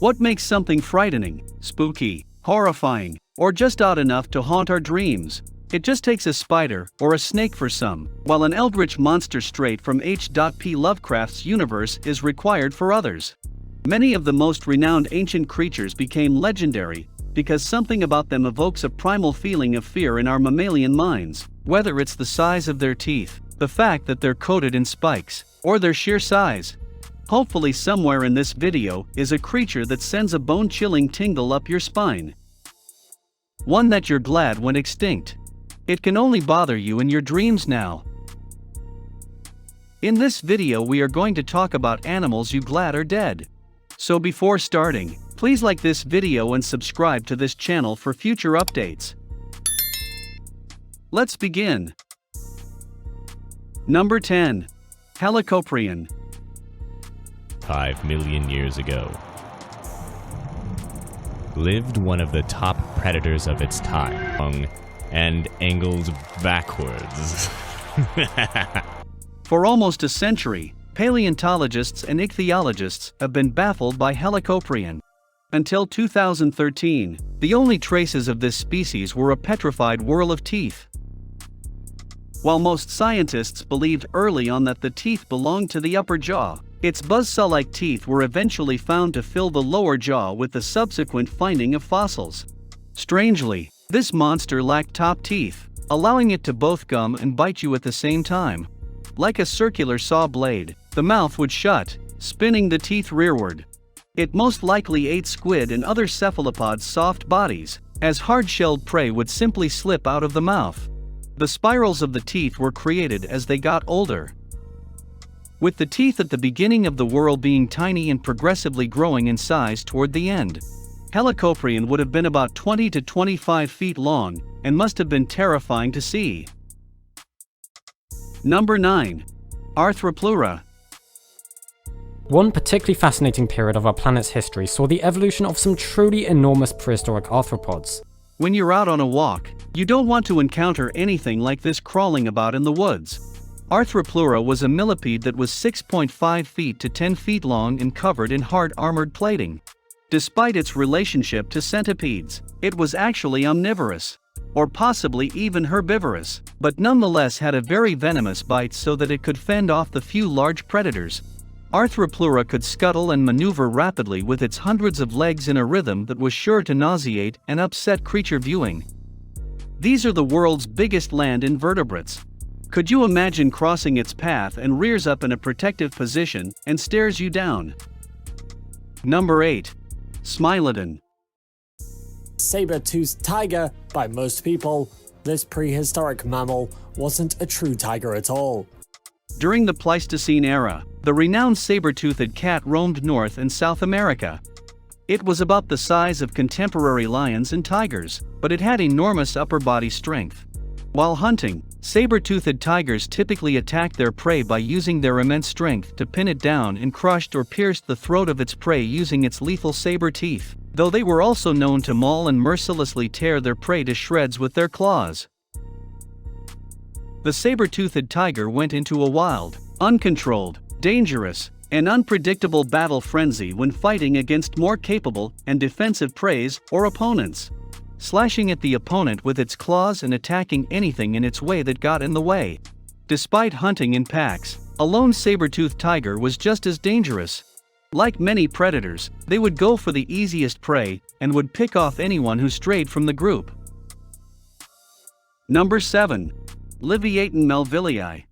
What makes something frightening, spooky, horrifying, or just odd enough to haunt our dreams? It just takes a spider or a snake for some, while an eldritch monster straight from H.P. Lovecraft's universe is required for others. Many of the most renowned ancient creatures became legendary because something about them evokes a primal feeling of fear in our mammalian minds, whether it's the size of their teeth, the fact that they're coated in spikes, or their sheer size. Hopefully somewhere in this video is a creature that sends a bone-chilling tingle up your spine. One that you're glad went extinct. It can only bother you in your dreams now. In this video we are going to talk about animals you glad are dead. So before starting, please like this video and subscribe to this channel for future updates. Let's begin. Number 10. Helicoprion. 5 million years ago, lived one of the top predators of its time, long and angled backwards. For almost a century, paleontologists and ichthyologists have been baffled by Helicoprion. Until 2013, the only traces of this species were a petrified whorl of teeth. While most scientists believed early on that the teeth belonged to the upper jaw, its buzzsaw-like teeth were eventually found to fill the lower jaw with the subsequent finding of fossils. Strangely, this monster lacked top teeth, allowing it to both gum and bite you at the same time. Like a circular saw blade, the mouth would shut, spinning the teeth rearward. It most likely ate squid and other cephalopods' soft bodies, as hard-shelled prey would simply slip out of the mouth. The spirals of the teeth were created as they got older. With the teeth at the beginning of the whorl being tiny and progressively growing in size toward the end. Helicoprion would have been about 20 to 25 feet long, and must have been terrifying to see. Number 9. Arthropleura. One particularly fascinating period of our planet's history saw the evolution of some truly enormous prehistoric arthropods. When you're out on a walk, you don't want to encounter anything like this crawling about in the woods. Arthropleura was a millipede that was 6.5 feet to 10 feet long and covered in hard armored plating. Despite its relationship to centipedes, it was actually omnivorous, or possibly even herbivorous, but nonetheless had a very venomous bite so that it could fend off the few large predators. Arthropleura could scuttle and maneuver rapidly with its hundreds of legs in a rhythm that was sure to nauseate and upset creature viewing. These are the world's biggest land invertebrates. Could you imagine crossing its path and rears up in a protective position and stares you down? Number 8. Smilodon. Saber-toothed tiger, by most people, this prehistoric mammal wasn't a true tiger at all. During the Pleistocene era, the renowned saber-toothed cat roamed North and South America. It was about the size of contemporary lions and tigers, but it had enormous upper body strength. While hunting, saber-toothed tigers typically attacked their prey by using their immense strength to pin it down and crushed or pierced the throat of its prey using its lethal saber teeth, though they were also known to maul and mercilessly tear their prey to shreds with their claws. The saber-toothed tiger went into a wild, uncontrolled, dangerous, and unpredictable battle frenzy when fighting against more capable and defensive preys or opponents, slashing at the opponent with its claws and attacking anything in its way that got in the way. Despite hunting in packs, a lone saber-toothed tiger was just as dangerous. Like many predators, they would go for the easiest prey and would pick off anyone who strayed from the group. Number 7. Livyatan melvillei.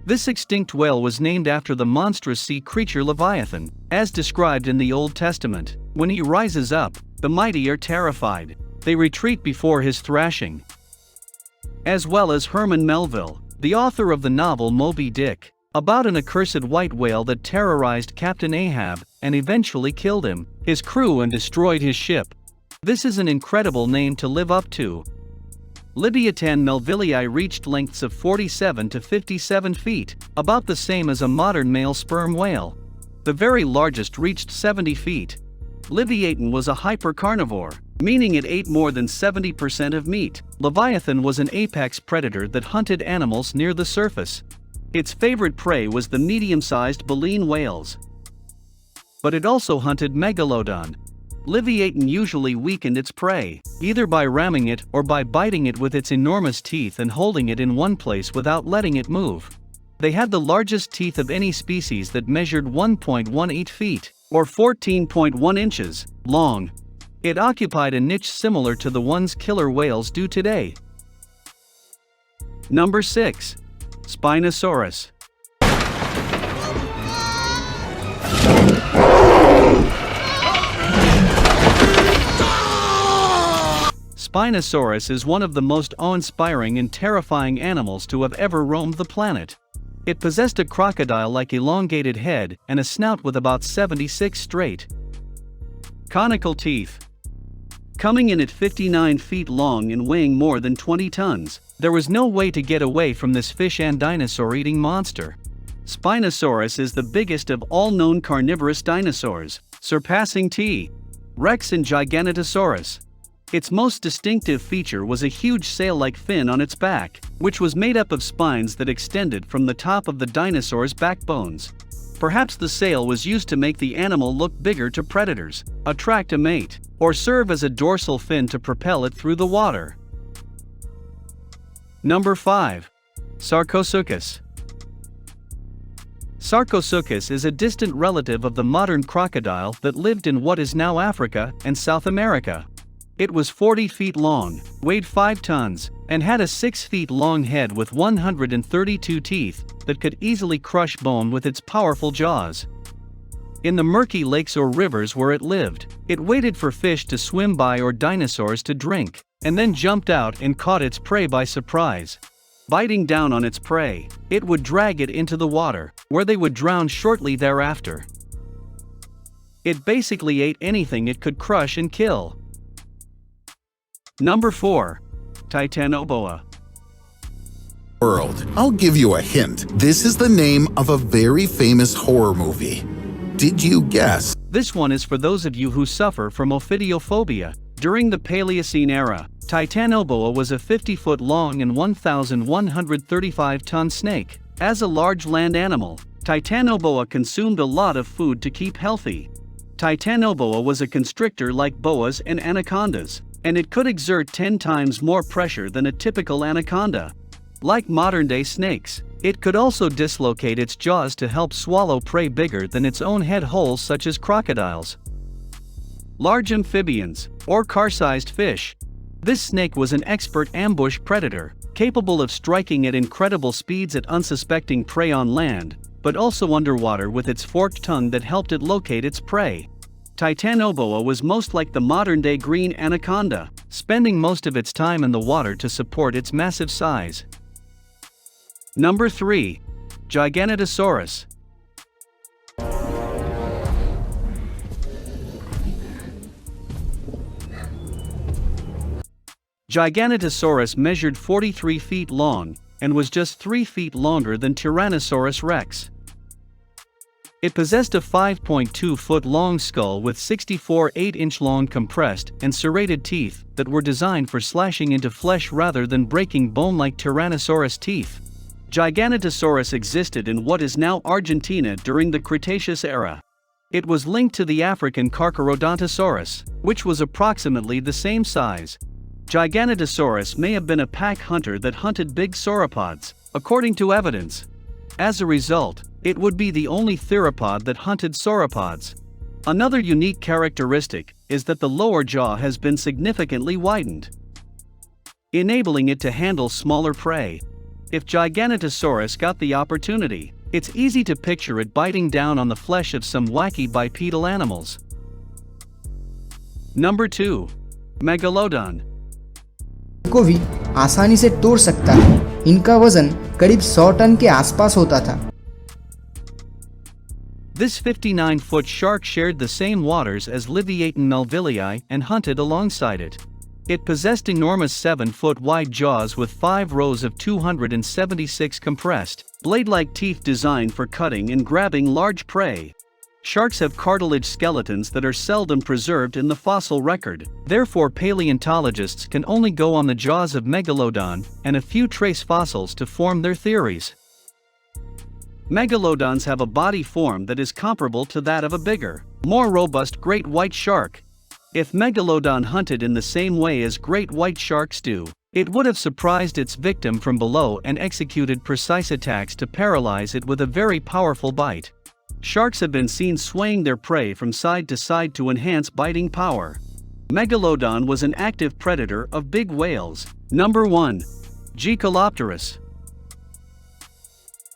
This extinct whale was named after the monstrous sea creature Leviathan, as described in the Old Testament. When he rises up, the mighty are terrified. They retreat before his thrashing. As well as Herman Melville, the author of the novel Moby Dick, about an accursed white whale that terrorized Captain Ahab and eventually killed him, his crew, and destroyed his ship. This is an incredible name to live up to. Livyatan melvillei reached lengths of 47 to 57 feet, about the same as a modern male sperm whale. The very largest reached 70 feet. Livyatan was a hypercarnivore, meaning it ate more than 70% of meat. Leviathan was an apex predator that hunted animals near the surface. Its favorite prey was the medium-sized baleen whales. But it also hunted megalodon. Leviathan usually weakened its prey, either by ramming it or by biting it with its enormous teeth and holding it in one place without letting it move. They had the largest teeth of any species that measured 1.18 feet, or 14.1 inches, long. It occupied a niche similar to the ones killer whales do today. Number 6. Spinosaurus. Spinosaurus is one of the most awe-inspiring and terrifying animals to have ever roamed the planet. It possessed a crocodile-like elongated head and a snout with about 76 straight, conical teeth. Coming in at 59 feet long and weighing more than 20 tons, there was no way to get away from this fish and dinosaur-eating monster. Spinosaurus is the biggest of all known carnivorous dinosaurs, surpassing T. Rex and Giganotosaurus. Its most distinctive feature was a huge sail-like fin on its back, which was made up of spines that extended from the top of the dinosaur's backbones. Perhaps the sail was used to make the animal look bigger to predators, attract a mate, or serve as a dorsal fin to propel it through the water. Number 5. Sarcosuchus. Sarcosuchus is a distant relative of the modern crocodile that lived in what is now Africa and South America. It was 40 feet long, weighed 5 tons, and had a 6 feet long head with 132 teeth that could easily crush bone with its powerful jaws. In the murky lakes or rivers where it lived, it waited for fish to swim by or dinosaurs to drink, and then jumped out and caught its prey by surprise. Biting down on its prey, it would drag it into the water, where they would drown shortly thereafter. It basically ate anything it could crush and kill. Number 4. Titanoboa. World. I'll give you a hint. This is the name of a very famous horror movie. Did you guess? This one is for those of you who suffer from ophidiophobia. During the Paleocene era, Titanoboa was a 50-foot long and 1,135-ton snake. As a large land animal, Titanoboa consumed a lot of food to keep healthy. Titanoboa was a constrictor like boas and anacondas, and it could exert 10 times more pressure than a typical anaconda. Like modern-day snakes, it could also dislocate its jaws to help swallow prey bigger than its own head holes, such as crocodiles. Large amphibians, or car-sized fish. This snake was an expert ambush predator, capable of striking at incredible speeds at unsuspecting prey on land, but also underwater with its forked tongue that helped it locate its prey. Titanoboa was most like the modern-day green anaconda, spending most of its time in the water to support its massive size. Number 3. Giganotosaurus. Giganotosaurus measured 43 feet long and was just 3 feet longer than Tyrannosaurus rex. It possessed a 5.2-foot-long skull with 64 8-inch-long compressed and serrated teeth that were designed for slashing into flesh rather than breaking bone like Tyrannosaurus teeth. Giganotosaurus existed in what is now Argentina during the Cretaceous era. It was linked to the African Carcharodontosaurus, which was approximately the same size. Giganotosaurus may have been a pack hunter that hunted big sauropods, according to evidence. As a result, it would be the only theropod that hunted sauropods. Another unique characteristic is that the lower jaw has been significantly widened, enabling it to handle smaller prey. If Giganotosaurus got the opportunity, it's easy to picture it biting down on the flesh of some wacky bipedal animals. Number 2. Megalodon. को भी आसानी से तोड़ सकता है। इनका वजन करीब 100 टन के आसपास होता था। This 59-foot shark shared the same waters as Livyatan melvillei and hunted alongside it. It possessed enormous 7-foot wide jaws with 5 rows of 276 compressed, blade-like teeth designed for cutting and grabbing large prey. Sharks have cartilage skeletons that are seldom preserved in the fossil record, therefore paleontologists can only go on the jaws of Megalodon and a few trace fossils to form their theories. Megalodons have a body form that is comparable to that of a bigger, more robust great white shark. If Megalodon hunted in the same way as great white sharks do, it would have surprised its victim from below and executed precise attacks to paralyze it with a very powerful bite. Sharks have been seen swaying their prey from side to side to enhance biting power. Megalodon was an active predator of big whales. Number 1. Gecalopterus.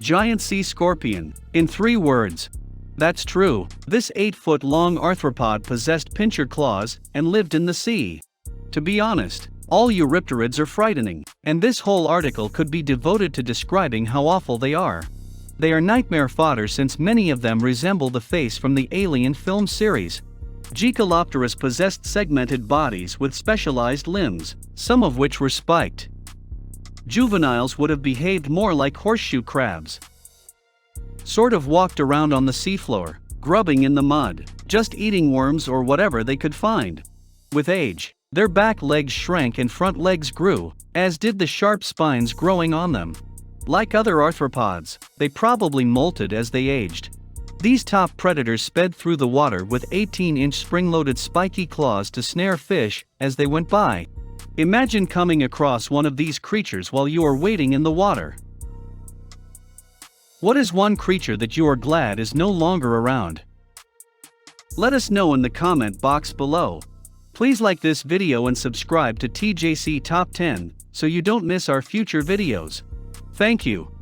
Giant sea scorpion. In 3 words. That's true, this 8-foot-long arthropod possessed pincher claws and lived in the sea. To be honest, all Eurypterids are frightening, and this whole article could be devoted to describing how awful they are. They are nightmare fodder since many of them resemble the face from the Alien film series. Gecalopterus possessed segmented bodies with specialized limbs, some of which were spiked. Juveniles would have behaved more like horseshoe crabs. Sort of walked around on the seafloor, grubbing in the mud, just eating worms or whatever they could find. With age, their back legs shrank and front legs grew, as did the sharp spines growing on them. Like other arthropods, they probably molted as they aged. These top predators sped through the water with 18-inch spring-loaded spiky claws to snare fish as they went by. Imagine coming across one of these creatures while you are wading in the water. What is one creature that you are glad is no longer around? Let us know in the comment box below. Please like this video and subscribe to TJC Top 10 so you don't miss our future videos. Thank you.